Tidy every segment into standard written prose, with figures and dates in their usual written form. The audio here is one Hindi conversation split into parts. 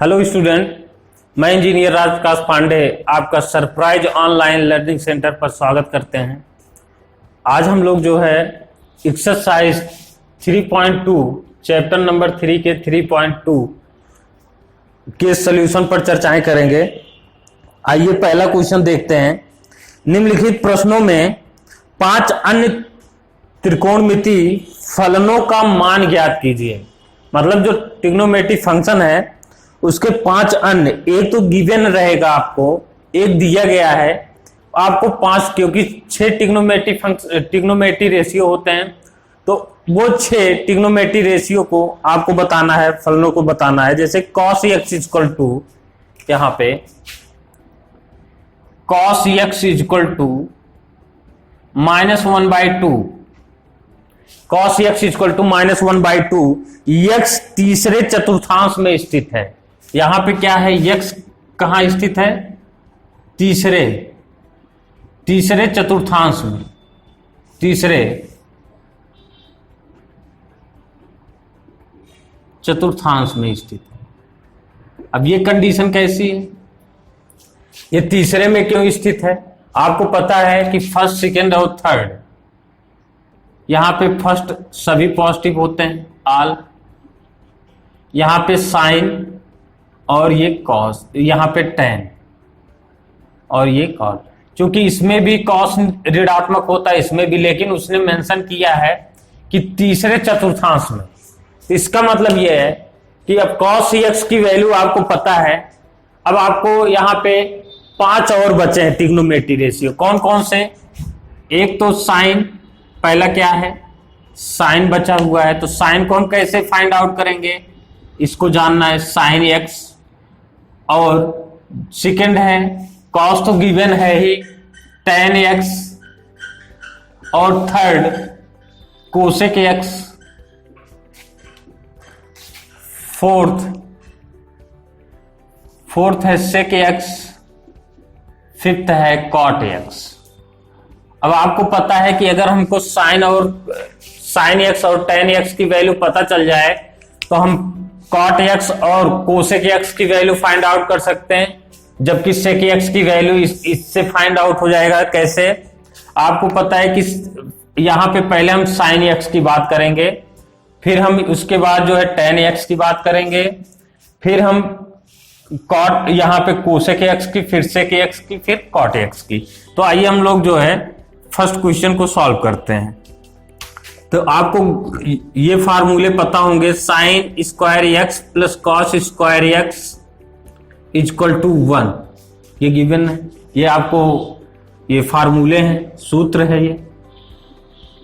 हेलो स्टूडेंट, मैं इंजीनियर राजप्रकाश पांडे आपका सरप्राइज ऑनलाइन लर्निंग सेंटर पर स्वागत करते हैं। आज हम लोग जो है एक्सरसाइज 3.2 चैप्टर नंबर 3 के 3.2 के सॉल्यूशन पर चर्चाएं करेंगे। आइए पहला क्वेश्चन देखते हैं। निम्नलिखित प्रश्नों में 5 अन्य त्रिकोणमितीय फलनों का मान ज्ञात कीजिए। मतलब जो ट्रिग्नोमेट्रिक फंक्शन है उसके 5 अन्य, एक तो गिवन रहेगा आपको, एक दिया गया है आपको 5, क्योंकि 6 ट्रिग्नोमेट्रिक रेशियो होते हैं, तो वो 6 ट्रिग्नोमेट्रिक रेशियो को आपको बताना है, फलनों को बताना है। जैसे cos x इक्वल टू, यहां पे cos x equal to -1/2, cos x equal to -1/2, x तीसरे चतुर्थांश में स्थित है। यहां पे क्या है, x कहां स्थित है? तीसरे चतुर्थांश में, तीसरे चतुर्थांश में स्थित है। अब ये कंडीशन कैसी है? ये तीसरे में क्यों स्थित है? आपको पता है कि फर्स्ट, सेकेंड और थर्ड, यहां पे फर्स्ट सभी पॉजिटिव होते हैं, ऑल, यहां पे साइन और ये कॉस, यहां पे टेन और ये कॉट। क्योंकि इसमें भी कॉस ऋणात्मक होता है, इसमें भी, लेकिन उसने मेंशन किया है कि तीसरे चतुर्थांश में। इसका मतलब यह है कि अब cos x की वैल्यू आपको पता है। अब आपको यहां पे 5 और बचे हैं ट्रिग्नोमेट्रिक रेशियो। कौन कौन से? एक तो साइन, पहला क्या है, साइन बचा हुआ है, तो साइन को हम कैसे फाइंड आउट करेंगे, इसको जानना है, साइन एक्स। और सेकंड है कॉस, तो गिवन है ही, tan x। और थर्ड कोसेक x। फोर्थ है सेक x। फिफ्थ है कॉट x। अब आपको पता है कि अगर हमको साइन x और tan x की वैल्यू पता चल जाए तो हम cot x और कोसेक x की वैल्यू फाइंड आउट कर सकते हैं, जबकि sec x की वैल्यू इससे फाइंड आउट हो जाएगा। कैसे? आपको पता है कि यहां पे पहले हम sin x की बात करेंगे, फिर हम उसके बाद जो है tan x की बात करेंगे, फिर हम cot, यहां पे कोसेक x की, फिर sec x की, फिर cot x की। तो आइए हम लोग जो है फर्स्ट क्वेश्चन को सॉल्व करते हैं। तो आपको ये फार्मूले पता होंगे, sine square X plus cos square X equal to 1, ये गिवन है। ये आपको ये फार्मूले हैं, सूत्र है,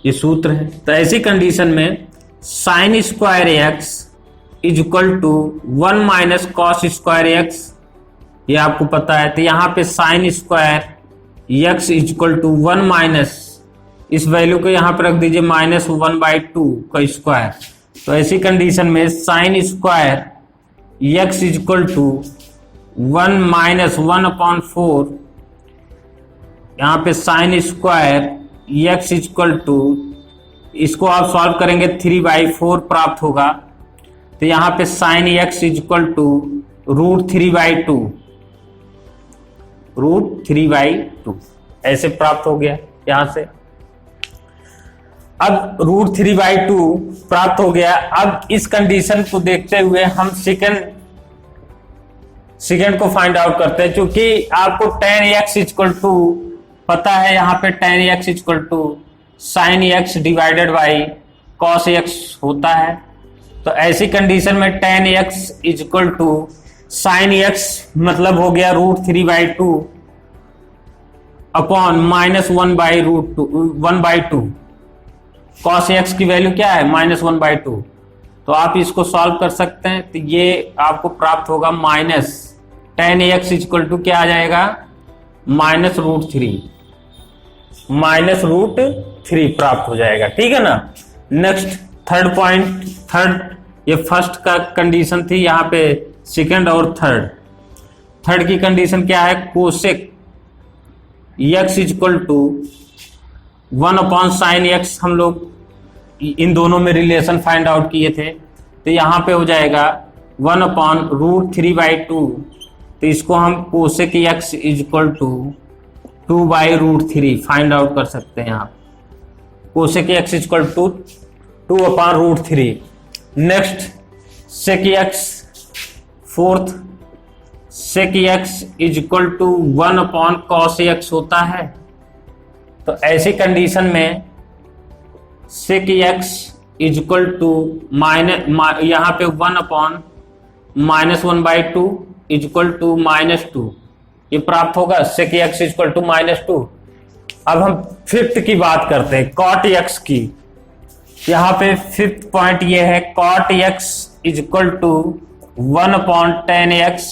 ये सूत्र है। तो ऐसी कंडीशन में sine square X equal to 1 minus cos square X, ये आपको पता है। तो यहां पे sine square X equal to 1 minus, इस वैल्यू को यहां पर रख दीजिए, -1/2 का स्क्वायर। तो ऐसी कंडीशन में sine square X equal to 1 minus 1/4, यहां पे sine square X equal to, इसको आप सॉल्व करेंगे 3/4 प्राप्त होगा। तो यहां पे साइन एक्स इक्वल टू √3/2 ऐसे प्राप्त हो गया यहां से। अब √3/2 प्राप्त हो गया। अब इस कंडीशन को देखते हुए हम सेकंड को फाइंड आउट करते हैं, क्योंकि आपको tan x इक्वल टू पता है, यहां पे tan x equal to sin x divided by cos x होता है। तो ऐसी कंडीशन में tan x equal to sin x मतलब हो गया √3/2 अपॉन -1/2। cos x की वैल्यू क्या है, -1/2। तो आप इसको सॉल्व कर सकते हैं। तो ये आपको प्राप्त होगा minus tan x equal to क्या आ जाएगा, -√3 प्राप्त हो जाएगा। ठीक है ना। नेक्स्ट थर्ड पॉइंट, ये फर्स्ट का कंडीशन थी, यहाँ पे सेकंड और थर्ड की कंडीशन क्या है, cosec x equal to 1/sin x, हम लोग इन दोनों में रिलेशन फाइंड आउट किए थे। तो यहां पे हो जाएगा 1/√3/2, तो इसको हम cosec x equal to 2/√3 find out कर सकते हैं आप। Cosec x equal to 2/√3। Next sec x, fourth sec x equal to 1/cos x होता है। तो ऐसी कंडीशन में सेक x इक्वल टू यहाँ पे 1/-1/2 इक्वल टू -2, ये प्राप्त होगा सेक x इक्वल टू -2। अब हम फिफ्थ की बात करते हैं, कॉट x की। यहाँ पे फिफ्थ पॉइंट ये है, cot x equal to 1/tan x।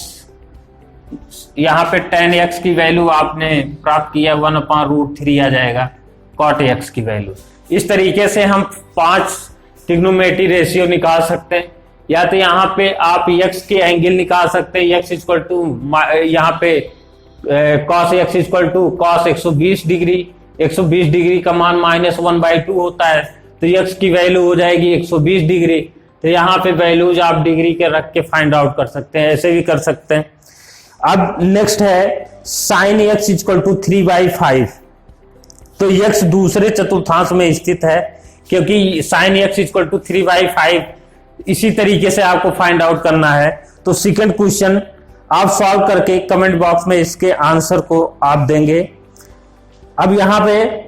यहाँ पे tan x की वैल्यू आपने प्राप्त किया 1/√3 आ जाएगा कॉट x की वैल्यू। इस तरीके से हम 5 ट्रिग्नोमेट्री रेशियो निकाल सकते हैं। या तो यहाँ पे आप x के एंगल निकाल सकते हैं, x इक्वल टू यहाँ पे cos x equal to cos 120 degree. 120 degree का मान -1/2 होता है, तो x की वैल्यू हो जाएगी 120 डिग्री। तो यहाँ पे वैल्यूज आप डिग्री के रख के फाइंड आउट कर सकते हैं, ऐसे भी कर सकते हैं। अब नेक्स्ट है sin x इक्वल टू 3/5। तो x दूसरे चतुर्थांश में स्थित है, क्योंकि sin x इक्वल टू 3/5 इसी तरीके से आपको फाइंड आउट करना है। तो सेकंड क्वेश्चन आप सॉल्व करके कमेंट बॉक्स में इसके आंसर को आप देंगे। अब यहाँ पे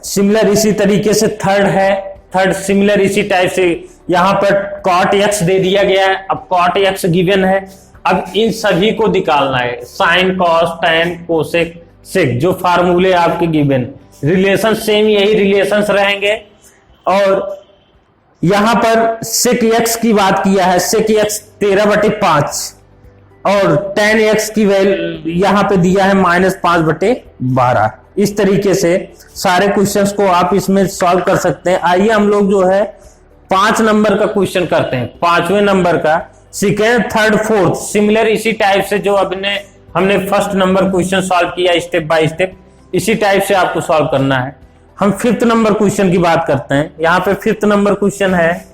सिमिलर इसी तरीके से थर्ड है, थर्ड सिमिलर इसी टाइप से यहाँ पर cot x दे दिया गया है। अब cot x गिवन है, अब इन सभी को निकालना है, sine cos tan cosec sec, जो फार्मूले आपके गिवन, रिलेशन सेम यही रिलेशंस रहेंगे। और यहां पर सेक x की बात किया है, सेक x 13/5 और tan x की वैल्यू यहां पे दिया है -5/12। इस तरीके से सारे क्वेश्चंस को आप इसमें सॉल्व कर सकते हैं। आइए हम लोग जो है 5 नंबर का क्वेश्चन करते हैं। 5वें नंबर का सेकेंड, थर्ड, फोर्थ सिमिलर इसी टाइप से जो हमने फर्स्ट नंबर क्वेश्चन सॉल्व किया स्टेप बाय स्टेप, इसी टाइप से आपको सॉल्व करना है। हम फिफ्थ नंबर क्वेश्चन की बात करते हैं। यहां पे फिफ्थ नंबर क्वेश्चन है,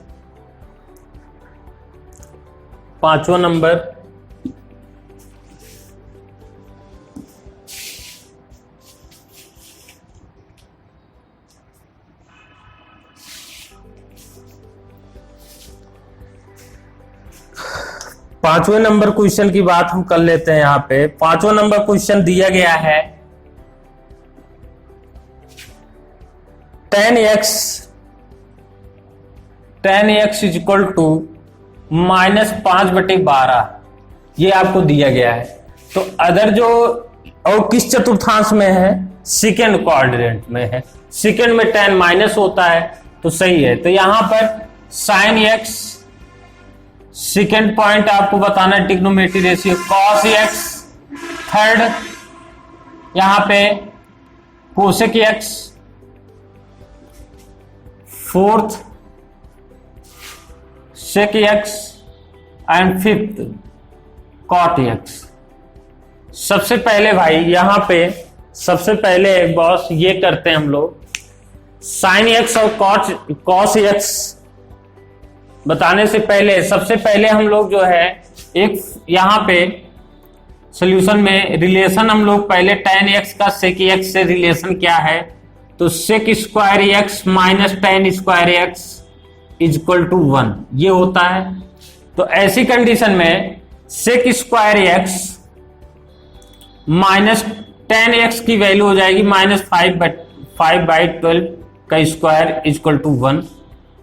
5वां नंबर, पांचवें नंबर क्वेश्चन की बात हम कर लेते हैं। यहां पे 5वां नंबर क्वेश्चन दिया गया है, tan x इक्वल टू -5/12, ये आपको दिया गया है। तो अदर जो और किस चतुर्थांश में है, सेकेंड क्वाड्रेंट में है। सेकेंड में tan माइनस होता है, तो सही है। तो यहां पर sin x, सेकेंड पॉइंट आपको बताना है trigonometry ratio, cos x, third यहां पे cosec x, fourth sec x and fifth cot x। सबसे पहले भाई यहां पे सबसे पहले बॉस ये करते हैं हम लोग, sin x और cos x बताने से पहले सबसे पहले हम लोग जो है एक यहां पे सॉल्यूशन में रिलेशन हम लोग पहले tan x का sec x से रिलेशन क्या है, तो sec square x minus tan square x equal to 1 ये होता है। तो ऐसी कंडीशन में sec square x minus tan x की वैल्यू हो जाएगी -5/12 का square equal to 1।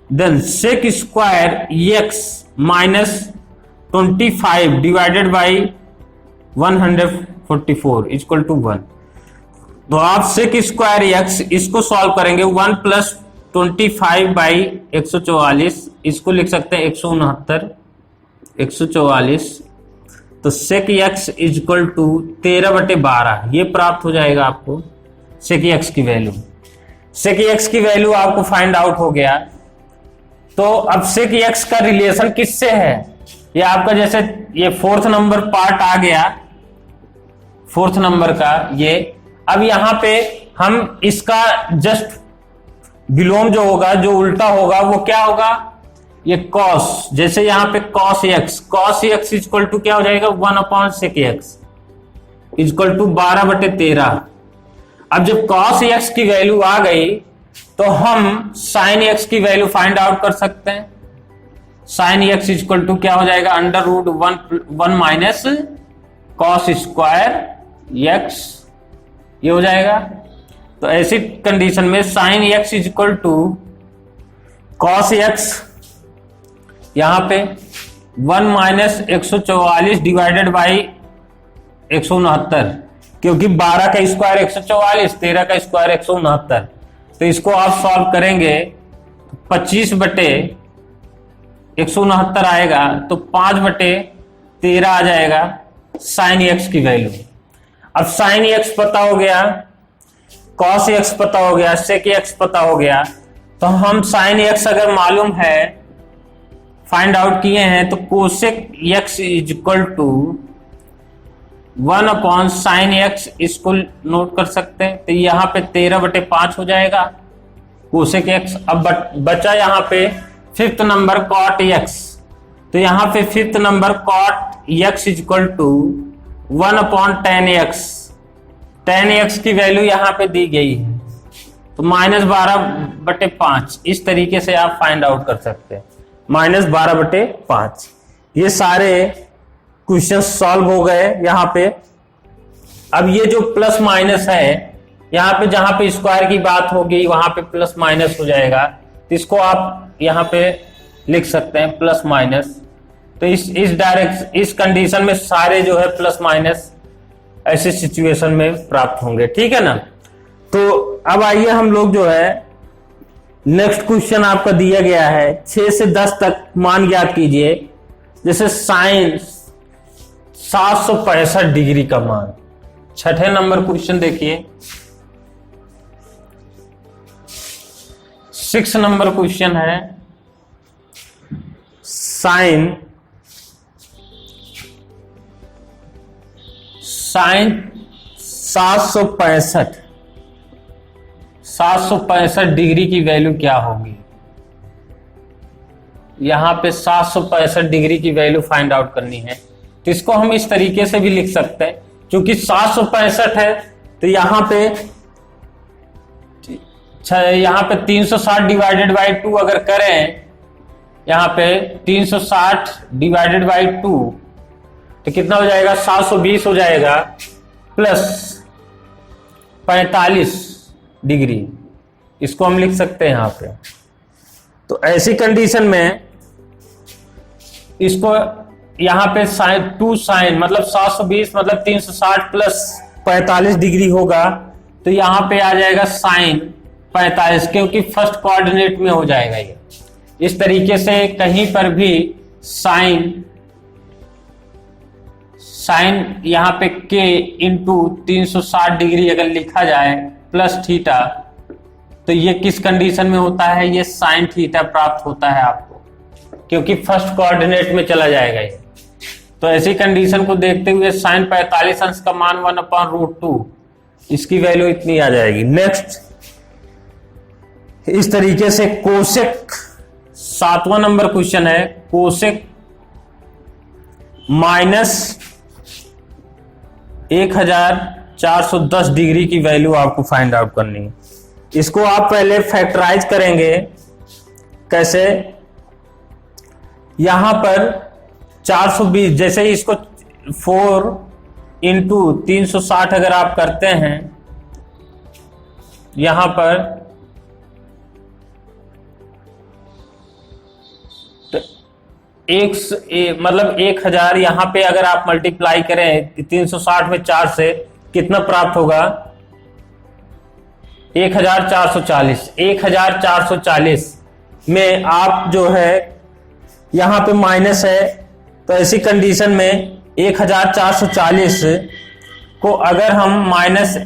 Then sec square x minus 25 divided by 144 equal to 1। तो आप sec स्क्वायर x इसको सॉल्व करेंगे 1 + 25/144, इसको लिख सकते हैं 144। तो sec x इक्वल टू 13/12 ये प्राप्त हो जाएगा आपको sec x की वैल्यू। sec x की वैल्यू आपको फाइंड आउट हो गया। तो अब sec x का रिलेशन किससे है, ये आपका जैसे ये फोर्थ नंबर पार्ट आ गया, फोर्थ नंबर का ये। अब यहां पे हम इसका जस्ट विलोम जो होगा, जो उल्टा होगा वो क्या होगा, ये कॉस, जैसे यहाँ पे कॉस एक्स इक्वल टू क्या हो जाएगा 1/sec x इक्वल टू 12/13। अब जब कॉस एक्स की वैल्यू आ गई तो हम साइन एक्स की वैल्यू फाइंड आउट कर सकते हैं। साइन एक्स इक्वल टू क्या हो जाएगा √1 माइनस कॉस स्क्वायर एक्स, ये हो जाएगा। तो ऐसी कंडीशन में sine x equal to cos x, यहां पे 1 माइनस 144 डिवाइडेड बाई 169, क्योंकि 12 का स्क्वायर 144, 13 का स्क्वायर 169। तो इसको आप सॉल्व करेंगे 25/169 आएगा, तो 5/13 आ जाएगा साइन एक्स की वैल्यू। अब साइन एक्स पता हो गया, कॉस एक्स पता हो गया, सेक एक्स पता हो गया, तो हम साइन एक्स अगर मालूम है, फाइंड आउट किए हैं, तो cosec x is equal to 1/sin x, इसको नोट कर सकते हैं। तो यहाँ पे 13/5 हो जाएगा कोसेक एक्स। अब बचा यहाँ पे फिफ्थ नंबर कॉट एक्स, तो यहाँ पे fifth number cot x is equal to 1/tan x। tan x की वैल्यू यहाँ पे दी गई है, तो -12/5। इस तरीके से आप फाइंड आउट कर सकते हैं, -12/5। ये सारे क्वेश्चन सॉल्व हो गए यहाँ पे। अब ये जो प्लस माइनस है, यहाँ पे जहां पे स्क्वायर की बात होगी वहां पे प्लस माइनस हो जाएगा, तो इसको आप यहाँ पे लिख सकते हैं प्लस माइनस। तो इस कंडीशन में सारे जो है प्लस माइनस ऐसे सिचुएशन में प्राप्त होंगे, ठीक है ना। तो अब आइए हम लोग जो है नेक्स्ट क्वेश्चन आपका दिया गया है 6 से 10 तक मान ज्ञात कीजिए। जैसे साइन 765 डिग्री का मान, छठे नंबर क्वेश्चन देखिए। 6 नंबर क्वेश्चन है साइन 765 डिग्री की वैल्यू क्या होगी। यहां पे 765 डिग्री की वैल्यू फाइंड आउट करनी है, तो इसको हम इस तरीके से भी लिख सकते हैं, क्योंकि 765 है तो यहां पे 360 डिवाइडेड बाई 2 अगर करें, यहां पे 360 डिवाइडेड बाई 2 तो कितना हो जाएगा 720 हो जाएगा, प्लस 45 डिग्री, इसको हम लिख सकते हैं यहां पे। तो ऐसी कंडीशन में इसको यहां पे साइन 2 साइन मतलब 720 मतलब 360 प्लस 45 डिग्री होगा, तो यहां पे आ जाएगा साइन 45, क्योंकि फर्स्ट कोऑर्डिनेट में हो जाएगा ये। इस तरीके से कहीं पर भी साइन यहां पे k इंटू 360 डिग्री अगर लिखा जाए प्लस थीटा, तो ये किस कंडीशन में होता है, ये साइन थीटा प्राप्त होता है आपको, क्योंकि फर्स्ट कोऑर्डिनेट में चला जाएगा ये। तो ऐसी कंडीशन को देखते हुए साइन 45 अंश का मान 1/√2, इसकी वैल्यू इतनी आ जाएगी। नेक्स्ट इस तरीके से कोसेक 7वां नंबर क्वेश्चन है, कोसेक -1410 डिग्री की वैल्यू आपको फाइंड आउट करनी है। इसको आप पहले फैक्टराइज करेंगे, कैसे, यहां पर 420, जैसे ही इसको 4 इंटू 360 अगर आप करते हैं, यहां पर तो मतलब 1000, यहां पे अगर आप मल्टीप्लाई करें 360 में 4 से, कितना प्राप्त होगा 1440। 1440 में आप जो है यहां पे माइनस है, तो ऐसी कंडीशन में 1440 को अगर हम माइनस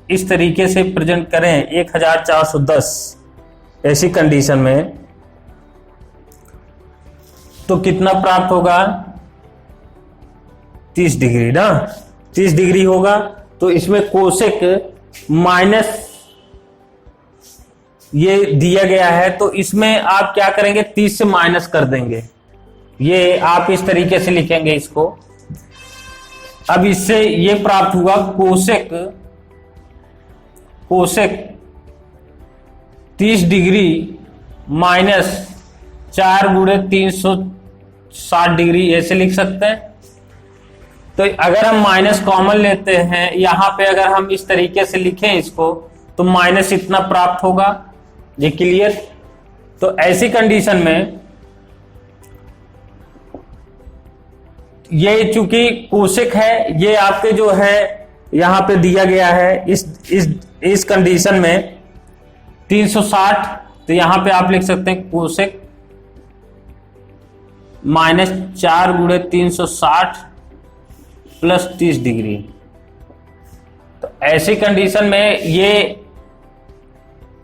इस तरीके से प्रेजेंट करें 1410 ऐसी कंडीशन में, तो कितना प्राप्त होगा 30 डिग्री ना, 30 डिग्री होगा। तो इसमें कोसेक ये दिया गया है, तो इसमें आप क्या करेंगे, 30 से माइनस कर देंगे। ये आप इस तरीके से लिखेंगे इसको। अब इससे ये प्राप्त हुआ कोसेक 30 डिग्री माइनस 4 गुणे 360 डिग्री, ऐसे लिख सकते हैं। तो अगर हम माइनस कॉमन लेते हैं यहां पे, अगर हम इस तरीके से लिखें इसको, तो माइनस इतना प्राप्त होगा। ये क्लियर? तो ऐसी कंडीशन में ये चूंकि कोसेक है, ये आपके जो है यहां पे दिया गया है इस कंडीशन में 360, तो यहां पे आप लिख सकते हैं कोसेक माइनस 4 गुणे 360 प्लस 30 डिग्री। तो ऐसी कंडीशन में ये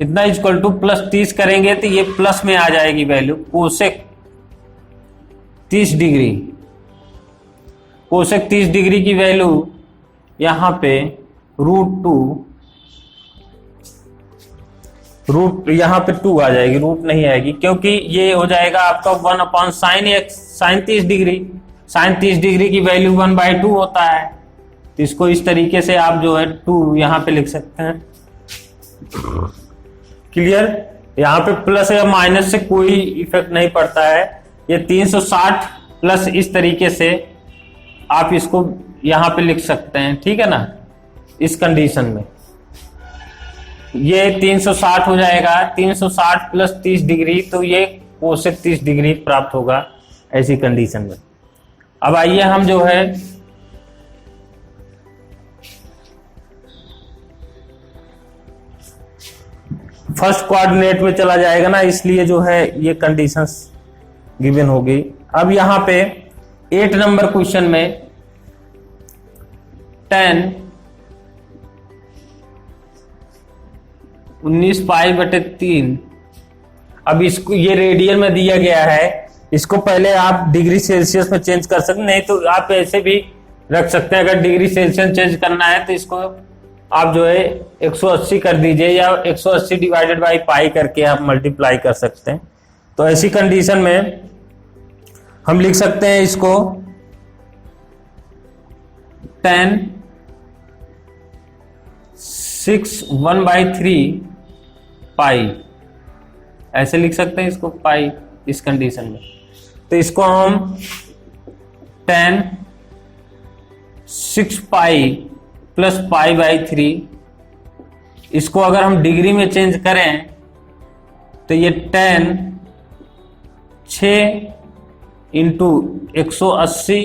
इतना इक्वल टू प्लस 30 करेंगे तो ये प्लस में आ जाएगी value. Cosec 30 degree, cosec 30 degree की वैल्यू यहां पे यहां पे 2 आ जाएगी, रूट नहीं आएगी, क्योंकि ये हो जाएगा आपका 1/sin x, sine 30 degree. Sine 30 degree की वैल्यू 1/2 होता है। तो इसको इस तरीके से आप जो है 2 यहां पे लिख सकते हैं। क्लियर? यहां पे प्लस या माइनस से कोई इफेक्ट नहीं पड़ता है। ये 360 प्लस इस तरीके से आप इसको यहां पे लिख सकते हैं, ठीक है ना। इस कंडीशन में ये 360 हो जाएगा, 360 प्लस 30 डिग्री, तो ये कोसेक 30 डिग्री प्राप्त होगा ऐसी कंडीशन में। अब आइए हम जो है फर्स्ट कोऑर्डिनेट में चला जाएगा ना, इसलिए जो है ये कंडीशंस गिवन होगी। अब यहां पे 8 नंबर क्वेश्चन में 10 19 पाई बटे 3। अब इसको ये रेडियन में दिया गया है, इसको पहले आप डिग्री सेल्सियस में चेंज कर सकते, नहीं तो आप ऐसे भी रख सकते हैं। अगर डिग्री सेल्सियस चेंज करना है तो इसको आप जो है 180 कर दीजिए, या 180 डिवाइडेड बाई पाई करके आप मल्टीप्लाई कर सकते हैं। तो ऐसी कंडीशन में हम लिख सकते हैं इसको 10 6 1/3 पाई, ऐसे लिख सकते हैं इसको पाई इस कंडीशन में। तो इसको हम 10 6 पाई प्लस पाई/3, इसको अगर हम डिग्री में चेंज करें तो ये 10 6 इंटू 180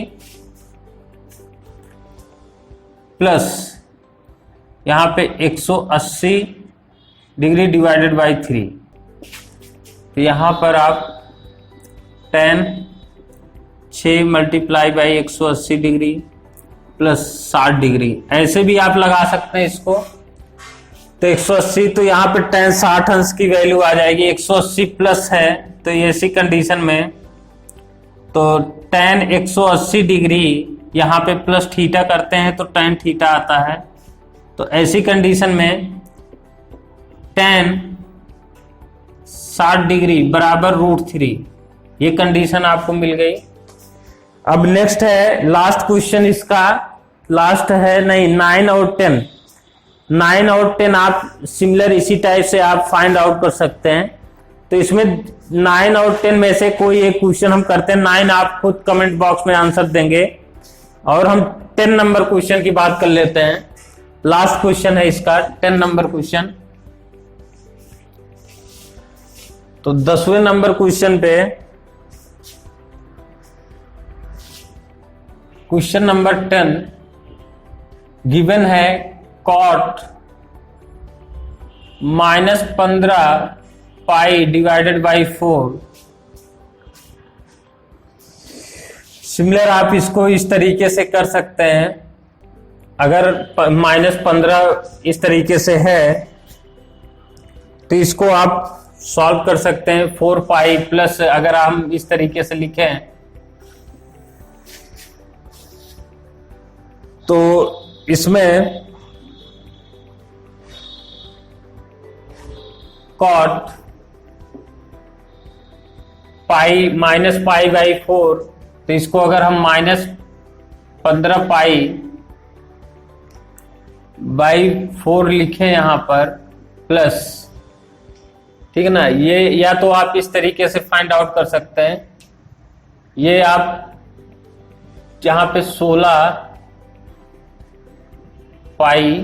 प्लस यहां पे 180 डिग्री डिवाइडेड बाई 3। तो यहां पर आप 10 6 multiply by 180 degree plus 60 degree, ऐसे भी आप लगा सकते हैं इसको। तो 180, तो यहाँ पे 10 60 अंश की वैल्यू आ जाएगी, 180 प्लस है, तो ऐसी कंडीशन में तो 10 180 डिग्री यहाँ पे प्लस थीटा करते हैं तो tan थीटा आता है। तो ऐसी कंडीशन में 10 60 डिग्री बराबर √3, ये कंडीशन आपको मिल गई। अब नेक्स्ट है लास्ट क्वेश्चन, इसका लास्ट है नहीं 9 और 10। 9 और 10 आप सिमिलर इसी टाइप से आप फाइंड आउट कर सकते हैं। तो इसमें 9 और 10 में से कोई एक क्वेश्चन हम करते हैं। 9 आप खुद कमेंट बॉक्स में आंसर देंगे और हम 10 नंबर क्वेश्चन की बात कर लेते हैं। लास्ट क्वेश्चन है इसका 10 नंबर क्वेश्चन। तो 10वें नंबर क्वेश्चन पे क्वेश्चन नंबर 10 गिवन है cot -15 pi divided by 4। Similar आप इसको इस तरीके से कर सकते हैं। अगर -15 इस तरीके से है तो इसको आप सॉल्व कर सकते हैं। 4 पाई प्लस अगर हम इस तरीके से लिखें तो इसमें cot pi minus pi by 4, तो इसको अगर हम माइनस 15 पाई बाई 4 लिखें यहां पर प्लस, ठीक है ना, ये या तो आप इस तरीके से फाइंड आउट कर सकते हैं, ये आप जहां पे 16 pi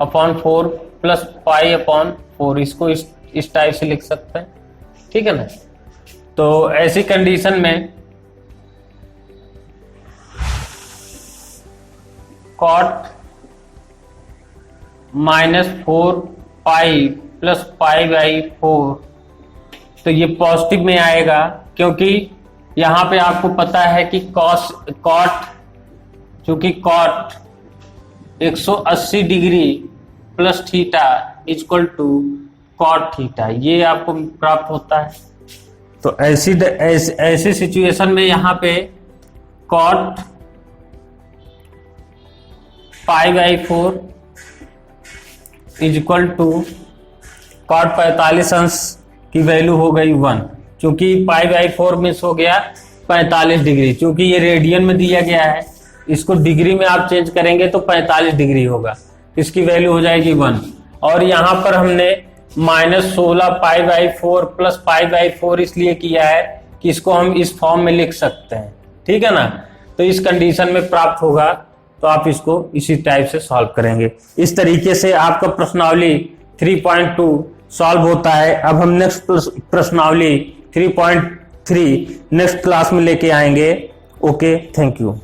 upon 4 plus pi upon 4, इसको इस टाइप से लिख सकते हैं, ठीक है ना। तो ऐसी कंडीशन में cot -4 pi plus pi by 4, तो ये पॉजिटिव में आएगा, क्योंकि यहां पे आपको पता है कि कॉट चूंकि cot 180 degree plus theta equal to cot theta, ये आपको प्राप्त होता है। तो ऐसी सिचुएशन में यहां पे cot pi by 4 equal to cot 45 अंश की वैल्यू हो गई 1, क्योंकि पाई बाई 4 मिस हो गया 45 डिग्री, क्योंकि ये रेडियन में दिया गया है, इसको डिग्री में आप चेंज करेंगे तो 45 डिग्री होगा, इसकी वैल्यू हो जाएगी 1। और यहां पर हमने -16 पाई बाई 4 प्लस पाई बाई 4 इसलिए किया है कि इसको हम इस फॉर्म में लिख सकते हैं, ठीक है ना। तो इस कंडीशन में प्राप्त होगा, तो आप इसको इसी टाइप से सॉल्व करेंगे। इस तरीके से आपका प्रश्नावली 3.2 सॉल्व होता है। अब हम नेक्स्ट प्रश्नावली 3.3 नेक्स्ट क्लास में लेके आएंगे। Okay, thank you.